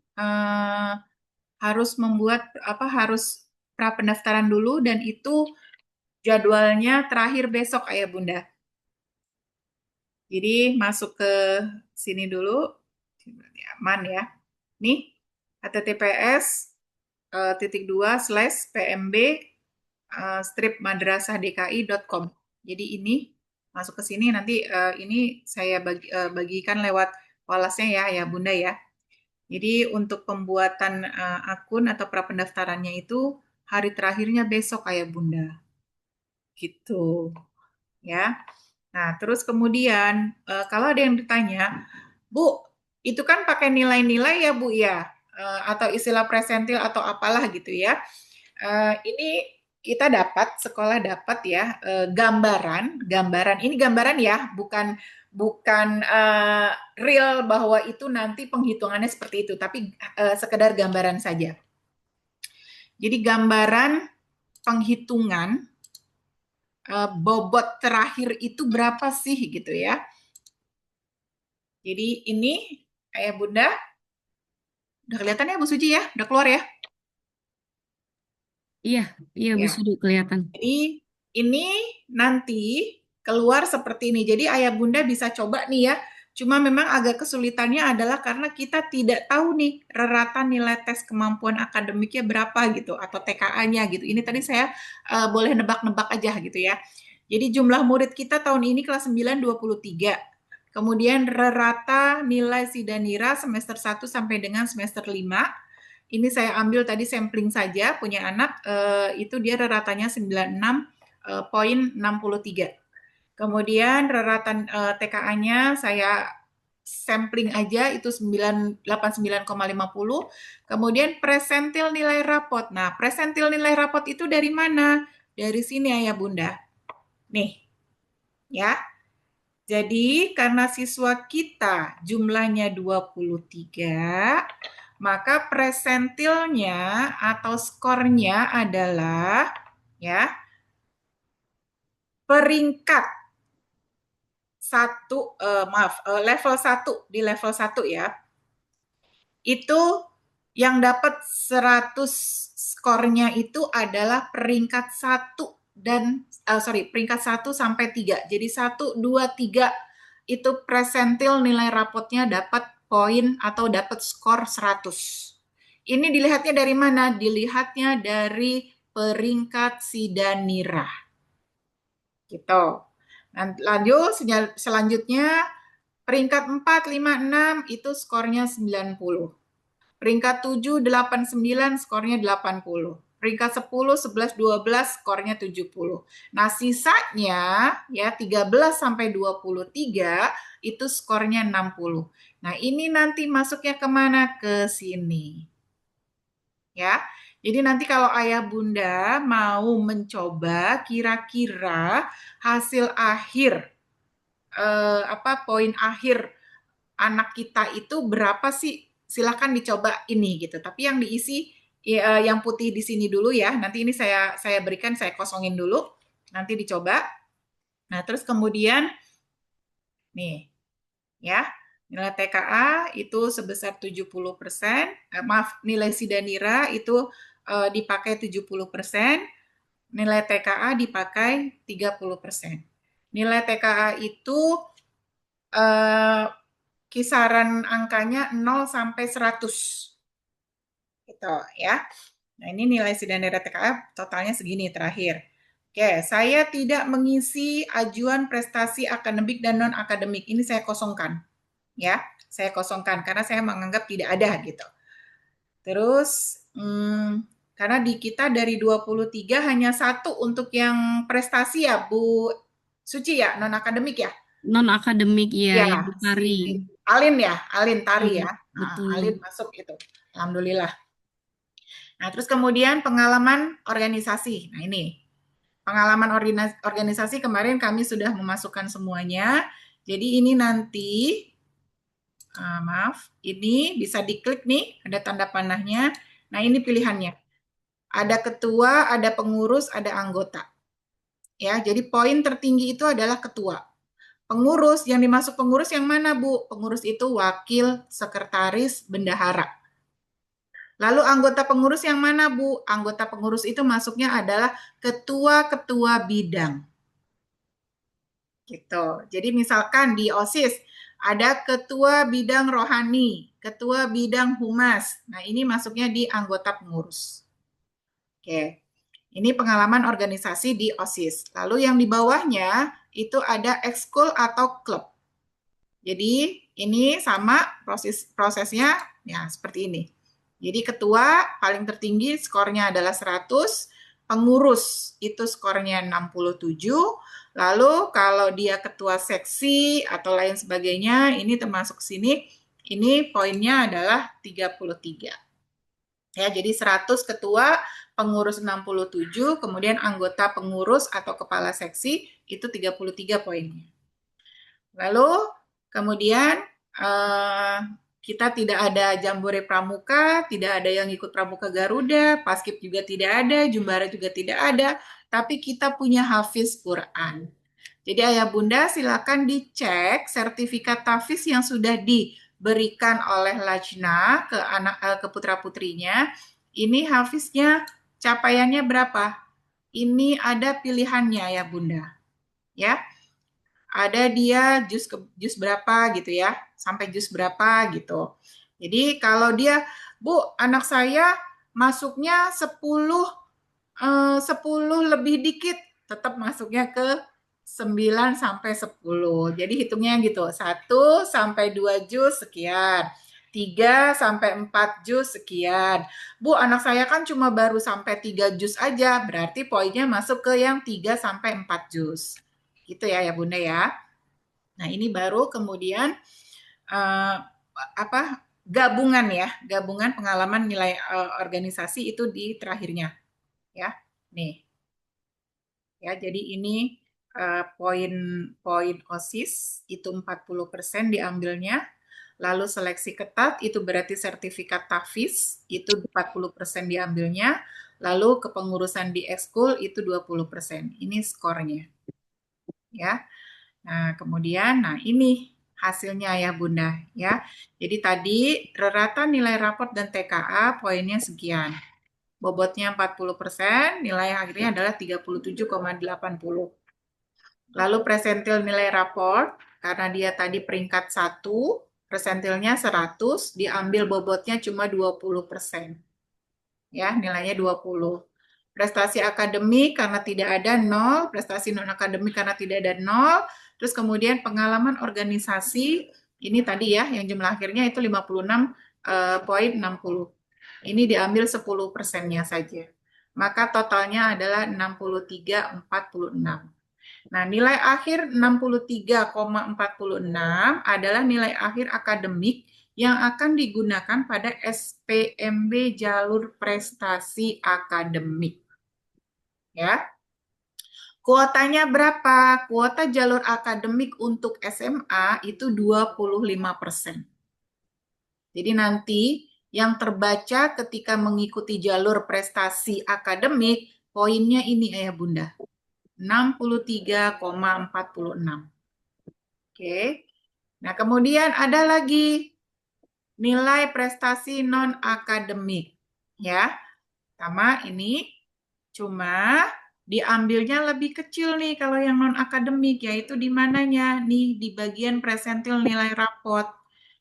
harus harus pra pendaftaran dulu dan itu jadwalnya terakhir besok, Ayah Bunda. Jadi masuk ke sini dulu, aman ya. Nih, https://pmb madrasahdki.com. Jadi ini masuk ke sini nanti ini saya bagikan lewat walasnya ya Bunda ya. Jadi untuk pembuatan akun atau prapendaftarannya itu hari terakhirnya besok ya Bunda. Gitu. Ya. Nah, terus kemudian kalau ada yang ditanya, Bu, itu kan pakai nilai-nilai ya Bu ya, atau istilah presentil atau apalah gitu ya. Ini kita sekolah dapat ya gambaran ini gambaran ya, bukan real bahwa itu nanti penghitungannya seperti itu, tapi sekedar gambaran saja. Jadi gambaran penghitungan bobot terakhir itu berapa sih gitu ya. Jadi ini Ayah Bunda, udah kelihatan ya Bu Suji ya? Udah keluar ya? Iya, Bu Ya. Sudi kelihatan. Jadi ini nanti keluar seperti ini. Jadi Ayah Bunda bisa coba nih ya. Cuma memang agak kesulitannya adalah karena kita tidak tahu nih reratan nilai tes kemampuan akademiknya berapa gitu atau TKA-nya gitu. Ini tadi saya boleh nebak-nebak aja gitu ya. Jadi jumlah murid kita tahun ini kelas 9 23. Kemudian rata nilai Sidanira semester 1 sampai dengan semester 5. Ini saya ambil tadi sampling saja, punya anak, itu dia rata-ratanya 96,63. Kemudian reratan TKA-nya saya sampling aja itu 89,50. Kemudian presentil nilai rapot. Nah, presentil nilai rapot itu dari mana? Dari sini ya Bunda. Nih. Ya. Jadi karena siswa kita jumlahnya 23, maka presentilnya atau skornya adalah ya peringkat level 1 di level 1 ya. Itu yang dapat 100 skornya itu adalah peringkat 1 peringkat 1 sampai 3. Jadi 1 2 3 itu presentil nilai rapotnya dapat poin atau dapat skor 100. Ini dilihatnya dari mana? Dilihatnya dari peringkat Sidanira. Gitu. Lanjut selanjutnya peringkat 4, 5, 6 itu skornya 90. Peringkat 7, 8, 9 skornya 80. Peringkat 10, 11, 12 skornya 70. Nah, sisanya ya 13 sampai 23 itu skornya 60. Nah, ini nanti masuknya kemana? Ke sini. Ya. Jadi nanti kalau Ayah Bunda mau mencoba kira-kira hasil akhir poin akhir anak kita itu berapa sih? Silakan dicoba ini gitu. Tapi yang diisi yang putih di sini dulu ya. Nanti ini saya berikan, saya kosongin dulu. Nanti dicoba. Nah, terus kemudian nih ya. Nilai TKA itu sebesar 70%, nilai Sidanira itu dipakai 70%, nilai TKA dipakai 30%. Nilai TKA itu kisaran angkanya 0 sampai 100. Gitu ya. Nah, ini nilai Sidanira TKA totalnya segini terakhir. Oke, saya tidak mengisi ajuan prestasi akademik dan non akademik. Ini saya kosongkan. Ya, saya kosongkan karena saya menganggap tidak ada gitu. Terus karena di kita dari 23 hanya satu untuk yang prestasi ya Bu Suci ya, non akademik ya. Non akademik ya, yang tari. Alin ya, Alin tari ya. Betul. Alin masuk itu. Alhamdulillah. Nah, terus kemudian pengalaman organisasi. Nah, ini. Pengalaman organisasi kemarin kami sudah memasukkan semuanya. Jadi ini nanti, maaf, ini bisa diklik nih, ada tanda panahnya. Nah, ini pilihannya. Ada ketua, ada pengurus, ada anggota. Ya, jadi poin tertinggi itu adalah ketua. Pengurus, yang dimasuk pengurus yang mana, Bu? Pengurus itu wakil, sekretaris, bendahara. Lalu anggota pengurus yang mana, Bu? Anggota pengurus itu masuknya adalah ketua-ketua bidang. Gitu. Jadi misalkan di OSIS ada ketua bidang rohani, ketua bidang humas. Nah, ini masuknya di anggota pengurus. Oke. Ini pengalaman organisasi di OSIS. Lalu yang di bawahnya itu ada ekskul atau klub. Jadi ini sama prosesnya ya seperti ini. Jadi ketua paling tertinggi skornya adalah 100, pengurus itu skornya 67, lalu kalau dia ketua seksi atau lain sebagainya, ini termasuk sini, ini poinnya adalah 33. Ya, jadi 100 ketua, pengurus 67, kemudian anggota pengurus atau kepala seksi itu 33 poinnya. Lalu kemudian kita tidak ada Jambore Pramuka, tidak ada yang ikut Pramuka Garuda, Paskib juga tidak ada, Jumbara juga tidak ada, tapi kita punya Hafiz Quran. Jadi Ayah Bunda silakan dicek sertifikat tahfiz yang sudah diberikan oleh Lajna ke putra-putrinya. Ini hafiznya capaiannya berapa? Ini ada pilihannya ya Bunda. Ya. Ada dia jus berapa gitu ya, sampai jus berapa gitu. Jadi kalau dia, Bu, anak saya masuknya 10 lebih dikit, tetap masuknya ke 9 sampai 10. Jadi hitungnya gitu, 1 sampai 2 jus sekian, 3 sampai 4 jus sekian. Bu, anak saya kan cuma baru sampai 3 jus aja, berarti poinnya masuk ke yang 3 sampai 4 jus. Gitu ya Bunda ya. Nah, ini baru kemudian gabungan ya, gabungan pengalaman nilai organisasi itu di terakhirnya. Ya. Nih. Ya, jadi ini poin OSIS itu 40% diambilnya. Lalu seleksi ketat itu berarti sertifikat tahfiz itu 40% diambilnya. Lalu kepengurusan di ekskul itu 20%. Ini skornya. Ya. Nah, kemudian ini hasilnya ya Bunda ya. Jadi tadi rata nilai raport dan TKA poinnya sekian. Bobotnya 40%, nilai akhirnya adalah 37,80. Lalu presentil nilai raport karena dia tadi peringkat 1, presentilnya 100, diambil bobotnya cuma 20%. Ya, nilainya 20. Prestasi akademik karena tidak ada 0, prestasi non akademik karena tidak ada 0, terus kemudian pengalaman organisasi, ini tadi ya, yang jumlah akhirnya itu 56,60. Ini diambil 10%-nya saja. Maka totalnya adalah 63,46. Nah, nilai akhir 63,46 adalah nilai akhir akademik yang akan digunakan pada SPMB jalur prestasi akademik. Ya. Kuotanya berapa? Kuota jalur akademik untuk SMA itu 25%. Jadi nanti yang terbaca ketika mengikuti jalur prestasi akademik, poinnya ini ya Bunda. 63,46. Oke. Nah, kemudian ada lagi nilai prestasi non-akademik. Ya. Sama ini cuma diambilnya lebih kecil nih kalau yang non-akademik, yaitu di mananya? Nih, di bagian presentil nilai raport.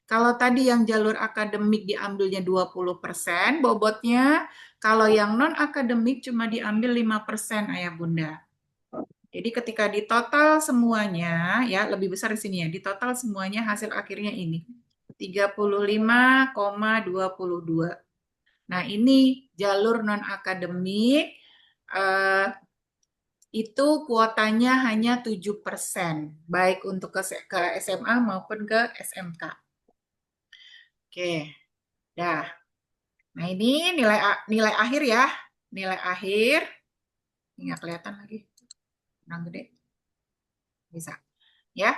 Kalau tadi yang jalur akademik diambilnya 20%, bobotnya, kalau yang non-akademik cuma diambil 5%, Ayah Bunda. Jadi ketika di total semuanya, ya lebih besar di sini ya, di total semuanya hasil akhirnya ini, 35,22. Nah, ini jalur non-akademik, itu kuotanya hanya 7%, baik untuk ke SMA maupun ke SMK. Oke, dah. Nah, ini nilai akhir ya, nilai akhir. Ini nggak kelihatan lagi, kurang gede. Bisa, ya.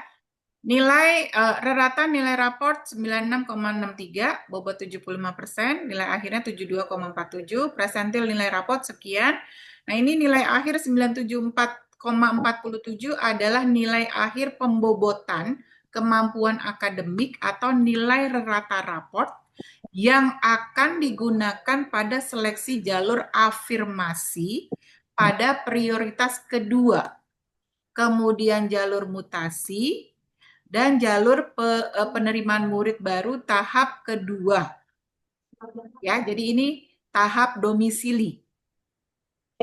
Nilai rata nilai raport 96,63, bobot 75%, nilai akhirnya 72,47, presentil nilai raport sekian. Nah, ini nilai akhir 974,47 adalah nilai akhir pembobotan kemampuan akademik atau nilai rata raport yang akan digunakan pada seleksi jalur afirmasi pada prioritas kedua, kemudian jalur mutasi, dan jalur penerimaan murid baru tahap kedua. Ya, jadi ini tahap domisili.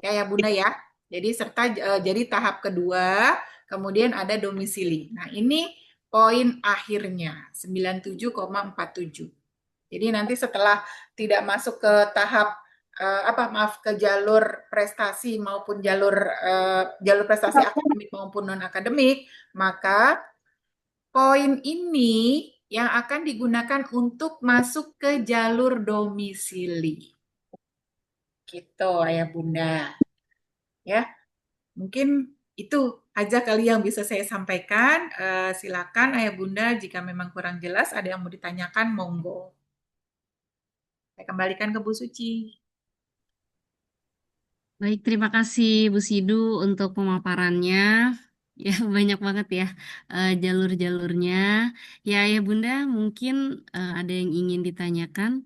Ya Bunda ya. Jadi jadi tahap kedua, kemudian ada domisili. Nah, ini poin akhirnya 97,47. Jadi nanti setelah tidak masuk ke tahap ke jalur prestasi maupun jalur prestasi akademik maupun non akademik, maka poin ini yang akan digunakan untuk masuk ke jalur domisili. Gitu, Ayah Bunda. Ya, mungkin itu aja kali yang bisa saya sampaikan. Silakan Ayah Bunda, jika memang kurang jelas, ada yang mau ditanyakan, monggo. Saya kembalikan ke Bu Suci. Baik, terima kasih Bu Sidu untuk pemaparannya. Ya, banyak banget ya jalur-jalurnya. Ya, ya Bunda, mungkin ada yang ingin ditanyakan.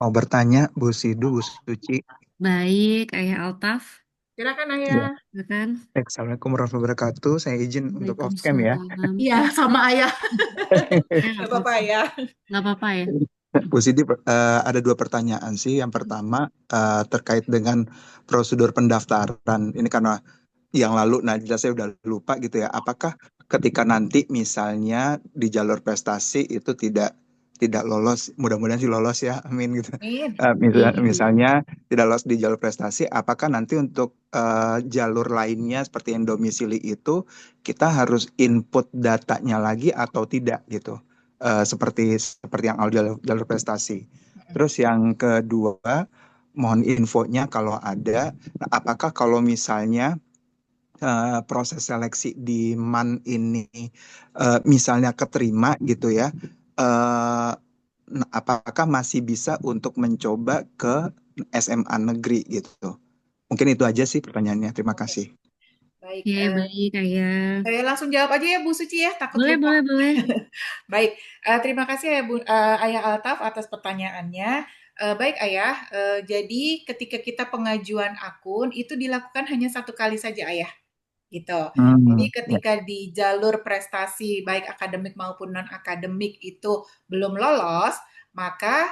Mau bertanya, Bu Sidu, Bu Suci. Baik, Ayah Altaf. Silakan Ya. Ayah. Silakan. Assalamualaikum warahmatullahi wabarakatuh. Saya izin untuk off cam ya. Waalaikumsalam. Iya, sama Ayah. Ya, Nggak apa-apa ya. Nggak apa-apa ya. Bu Sidi, ada dua pertanyaan sih. Yang pertama terkait dengan prosedur pendaftaran. Ini karena yang lalu, nah jelas saya udah lupa gitu ya. Apakah ketika nanti misalnya di jalur prestasi itu tidak lolos, mudah-mudahan sih lolos ya, amin gitu. Amin. Misalnya tidak lolos di jalur prestasi, apakah nanti untuk jalur lainnya seperti yang domisili itu kita harus input datanya lagi atau tidak gitu? Seperti yang awal jalur prestasi. Terus yang kedua, mohon infonya kalau ada. Nah, apakah kalau misalnya proses seleksi di MAN ini misalnya keterima gitu ya, apakah masih bisa untuk mencoba ke SMA negeri gitu? Mungkin itu aja sih pertanyaannya. Terima kasih. Baik, Ya, baik, Ayah. saya langsung jawab aja ya Bu Suci ya, takut Boleh, lupa. boleh, boleh. Baik, terima kasih ya Ayah Altaf atas pertanyaannya. Baik Ayah, jadi ketika kita pengajuan akun itu dilakukan hanya satu kali saja Ayah, gitu. Jadi ketika di jalur prestasi baik akademik maupun non akademik itu belum lolos, maka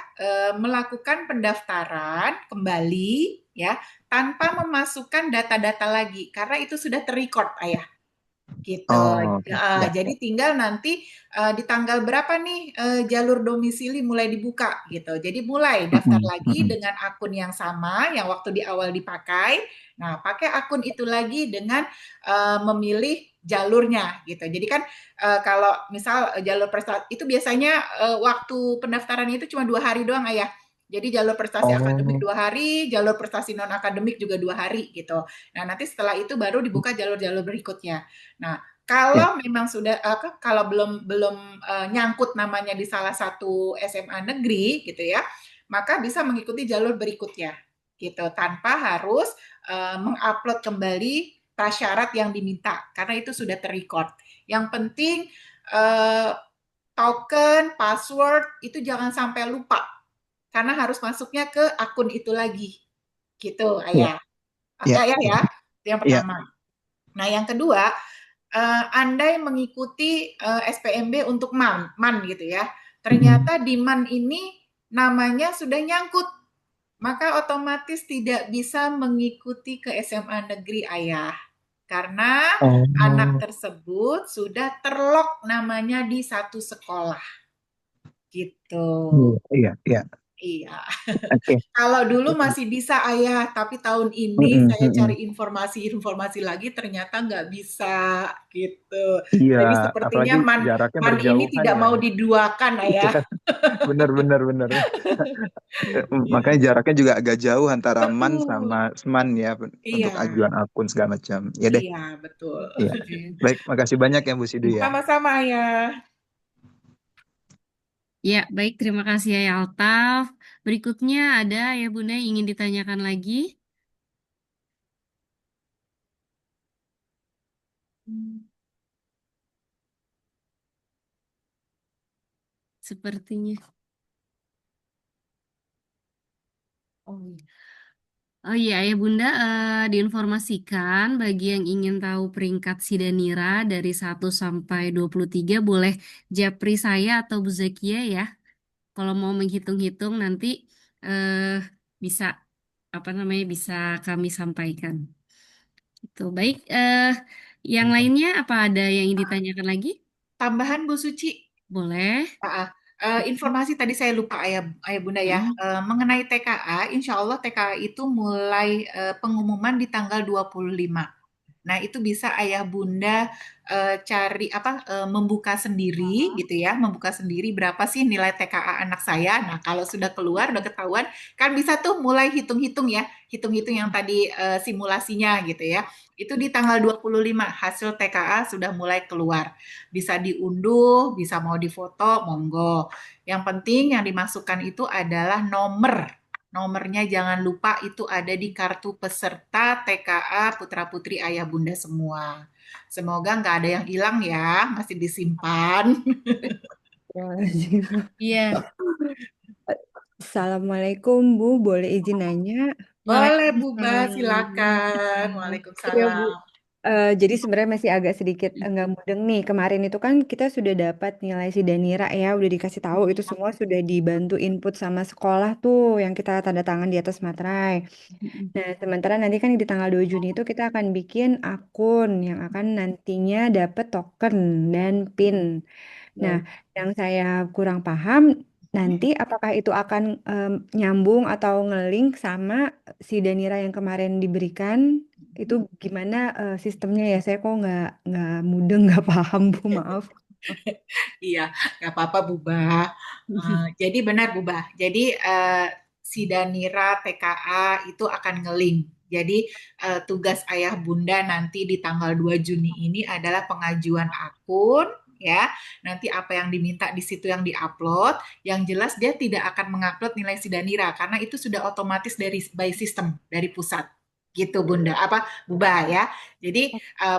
melakukan pendaftaran kembali ya tanpa memasukkan data-data lagi karena itu sudah terrecord Ayah. Gitu. Jadi tinggal nanti di tanggal berapa nih jalur domisili mulai dibuka gitu. Jadi mulai daftar lagi dengan akun yang sama yang waktu di awal dipakai. Nah, pakai akun itu lagi dengan memilih jalurnya gitu. Jadi kan kalau misal jalur prestasi itu biasanya waktu pendaftarannya itu cuma 2 hari doang Ayah. Jadi jalur prestasi akademik 2 hari, jalur prestasi non akademik juga 2 hari gitu. Nah, nanti setelah itu baru dibuka jalur-jalur berikutnya. Nah, kalau memang sudah kalau belum nyangkut namanya di salah satu SMA negeri gitu ya, maka bisa mengikuti jalur berikutnya gitu tanpa harus mengupload kembali prasyarat yang diminta karena itu sudah terrecord. Yang penting token, password itu jangan sampai lupa karena harus masuknya ke akun itu lagi. Gitu, Ayah. Oke, Ayah ya. Itu yang pertama. Nah, yang kedua, andai mengikuti SPMB untuk MAN gitu ya. Ternyata di MAN ini namanya sudah nyangkut, maka otomatis tidak bisa mengikuti ke SMA negeri Ayah. Karena anak tersebut sudah terlock namanya di satu sekolah. Gitu. Iya. Iya. Oke. Kalau dulu masih bisa ayah, tapi tahun ini Mm-mm, saya mm-mm. cari informasi-informasi lagi ternyata nggak bisa gitu. Iya, Jadi sepertinya apalagi man jaraknya man ini berjauhan tidak ya. mau diduakan ayah. Iya, benar benar benar. Iya, Makanya jaraknya juga agak jauh antara MAN sama betul. SMAN ya untuk Iya, ajuan akun segala macam. Ya deh. iya betul. Iya. Oke. Baik, makasih banyak ya Bu Sidu ya. Sama-sama ayah. Ya, baik. Terima kasih ya Altaf. Berikutnya ada ya Bunda yang ingin ditanyakan lagi? Hmm, Sepertinya. Oh iya. Oh iya, ya Bunda, diinformasikan bagi yang ingin tahu peringkat Sidanira dari 1 sampai 23 boleh japri saya atau Bu Zakia ya. Kalau mau menghitung-hitung nanti eh, bisa apa namanya bisa kami sampaikan. Itu baik. Yang lainnya apa ada yang ingin ditanyakan lagi? Tambahan Bu Suci. Boleh. Informasi tadi saya lupa ayah, ayah bunda ya. Mm. Mengenai TKA, insya Allah TKA itu mulai pengumuman di tanggal 25. Nah, itu bisa ayah bunda cari apa membuka sendiri gitu ya, membuka sendiri berapa sih nilai TKA anak saya. Nah, kalau sudah keluar, udah ketahuan, kan bisa tuh mulai hitung-hitung ya, hitung-hitung yang tadi simulasinya gitu ya. Itu di tanggal 25 hasil TKA sudah mulai keluar. Bisa diunduh, bisa mau difoto, monggo. Yang penting yang dimasukkan itu adalah nomor. Nomornya jangan lupa itu ada di kartu peserta TKA Putra Putri Ayah Bunda semua. Semoga nggak ada yang hilang ya, masih disimpan. Iya. Assalamualaikum Bu, boleh izin nanya? Boleh Bu Ba, Waalaikumsalam. silakan. Iya Bu. Waalaikumsalam. Jadi sebenarnya masih agak sedikit enggak mudeng nih. Kemarin itu kan kita sudah dapat nilai Sidanira ya, udah dikasih tahu itu semua sudah dibantu input sama sekolah tuh yang kita tanda tangan di atas materai. Nah, sementara nanti kan di tanggal 2 Juni itu kita akan bikin akun yang akan nantinya dapat token dan PIN. Nah, yang saya kurang paham nanti apakah itu akan nyambung atau ngelink sama si Danira yang kemarin diberikan itu gimana sistemnya ya? Saya kok nggak mudeng nggak paham Bu, maaf. Iya, nggak apa-apa Buba. Jadi benar Buba. Jadi si Danira TKA itu akan ngelink. Jadi tugas ayah bunda nanti di tanggal 2 Juni ini adalah pengajuan akun ya. Nanti apa yang diminta di situ yang diupload. Yang jelas dia tidak akan mengupload nilai si Danira karena itu sudah otomatis dari by system dari pusat. Gitu Bunda. Apa Buba ya. Jadi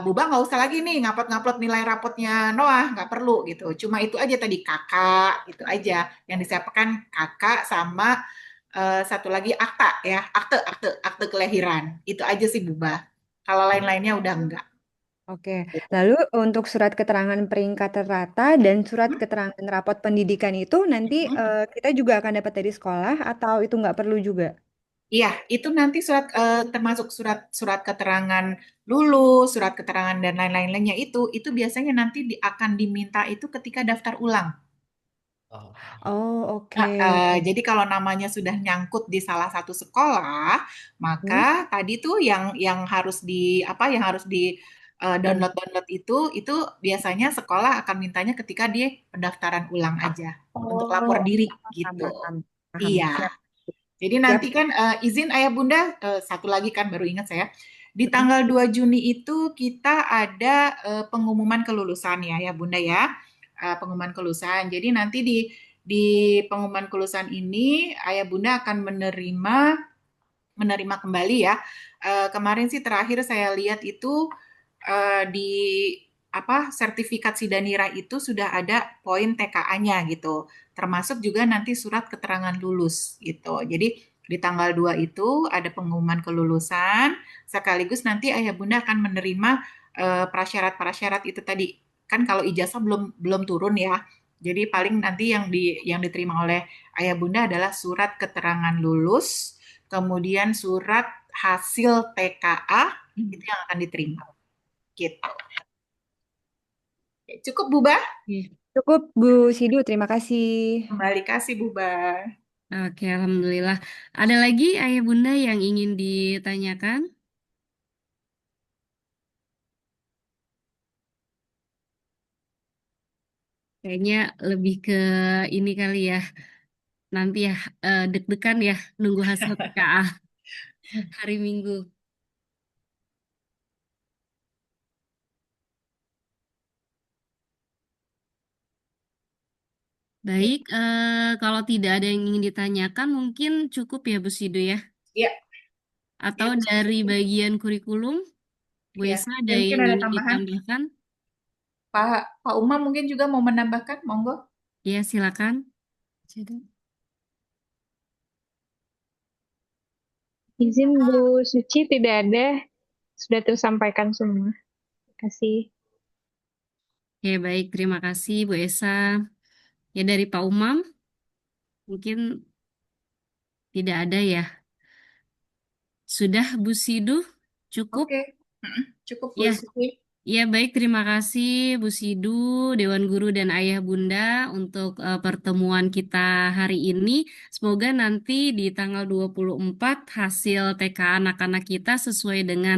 Buba nggak usah lagi nih ngupload-ngupload nilai rapotnya Noah, nggak perlu gitu. Cuma itu aja tadi kakak, itu aja yang disiapkan kakak sama satu lagi akta ya, akte kelahiran. Itu aja sih Buba. Kalau lain-lainnya udah enggak. Oke, lalu untuk surat keterangan peringkat rata dan surat Hmm? keterangan rapot pendidikan itu nanti Hmm? kita juga akan dapat dari sekolah atau itu nggak perlu juga? Iya, itu nanti surat termasuk surat keterangan lulus, surat keterangan dan lain-lainnya itu biasanya nanti akan diminta itu ketika daftar ulang. Oh, oke. Jadi kalau namanya sudah nyangkut di salah satu sekolah, Hmm? maka tadi tuh yang harus di apa yang harus di download itu biasanya sekolah akan mintanya ketika dia pendaftaran ulang aja untuk lapor Oh, diri paham, gitu. paham, paham. Iya. Siap, Jadi siap. nanti kan izin ayah bunda satu lagi kan baru ingat saya di Hmm? tanggal 2 Juni itu kita ada pengumuman kelulusan ya bunda ya. Pengumuman kelulusan. Jadi nanti di pengumuman kelulusan ini ayah bunda akan menerima kembali ya. Kemarin sih terakhir saya lihat itu di apa sertifikat Sidanira itu sudah ada poin TKA-nya gitu. Termasuk juga nanti surat keterangan lulus gitu. Jadi di tanggal 2 itu ada pengumuman kelulusan sekaligus nanti ayah bunda akan menerima prasyarat-prasyarat itu tadi. Kan kalau ijazah belum belum turun ya. Jadi paling nanti yang diterima oleh ayah bunda adalah surat keterangan lulus, kemudian surat hasil TKA itu yang akan diterima. Gitu. Cukup Buba? Cukup Bu Sidu, terima kasih. Kembali kasih Buba. Oke, alhamdulillah. Ada lagi ayah bunda yang ingin ditanyakan? Kayaknya lebih ke ini kali ya. Nanti ya deg-degan ya nunggu hasil PKA hari Minggu. Baik, kalau tidak ada yang ingin ditanyakan, mungkin cukup ya Bu Sido ya. Iya, Atau itu dari bagian kurikulum, Bu ya. Esa ada Mungkin yang ada ingin tambahan. ditambahkan? Pak Umam mungkin juga mau menambahkan, monggo. Ya, silakan. Izin Bu Suci tidak ada, sudah tersampaikan semua. Terima kasih. Oke, baik. Terima kasih Bu Esa. Ya, dari Pak Umam, mungkin tidak ada ya. Sudah Bu Sido? Cukup? Oke, cukup Bu Ya, Suci. ya, baik, terima kasih Bu Sidu, Dewan Guru dan Ayah Bunda untuk pertemuan kita hari ini. Semoga nanti di tanggal 24 hasil TK anak-anak kita sesuai dengan